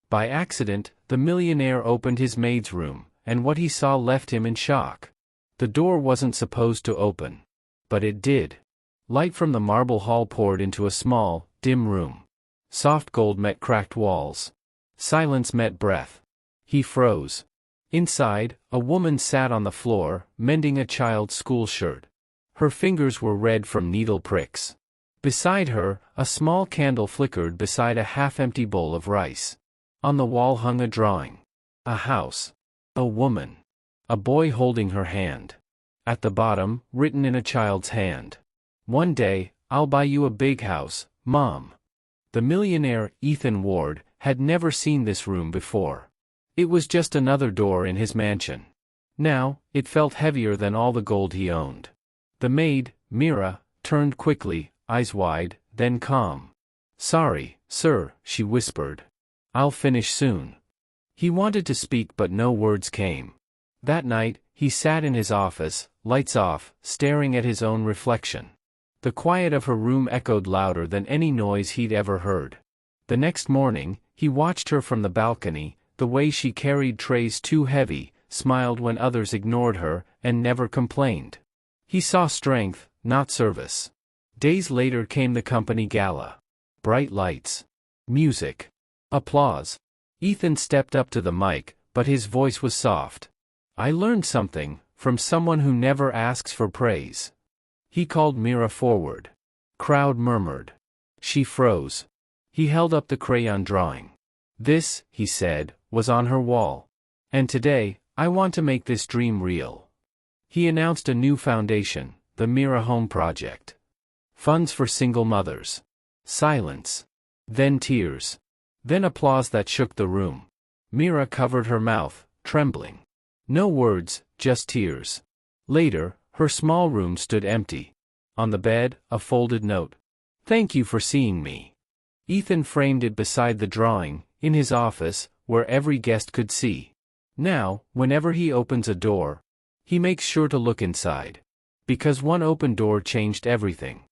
By accident, the millionaire opened his maid's room, and what he saw left him in shock. The door wasn't supposed to open. But it did. Light from the marble hall poured into a small, dim room. Soft gold met cracked walls. Silence met breath. He froze. Inside, a woman sat on the floor, mending a child's school shirt. Her fingers were red from needle pricks. Beside her, a small candle flickered beside a half-empty bowl of rice. On the wall hung a drawing. A house. A woman. A boy holding her hand. At the bottom, written in a child's hand. "One day, I'll buy you a big house, Mom." The millionaire, Ethan Ward, had never seen this room before. It was just another door in his mansion. Now, it felt heavier than all the gold he owned. The maid, Mira, turned quickly, eyes wide, then calm. "Sorry, sir," she whispered. "I'll finish soon." He wanted to speak but no words came. That night, he sat in his office, lights off, staring at his own reflection. The quiet of her room echoed louder than any noise he'd ever heard. The next morning, he watched her from the balcony, the way she carried trays too heavy, smiled when others ignored her, and never complained. He saw strength, not service. Days later came the company gala. Bright lights. Music. Applause. Ethan stepped up to the mic, but his voice was soft. "I learned something, from someone who never asks for praise." He called Mira forward. Crowd murmured. She froze. He held up the crayon drawing. "This," he said, "was on her wall. And today, I want to make this dream real." He announced a new foundation, the Mira Home Project. Funds for single mothers. Silence. Then tears. Then applause that shook the room. Mira covered her mouth, trembling. No words, just tears. Later, her small room stood empty. On the bed, a folded note. "Thank you for seeing me." Ethan framed it beside the drawing, in his office, where every guest could see. Now, whenever he opens a door, he makes sure to look inside. Because one open door changed everything.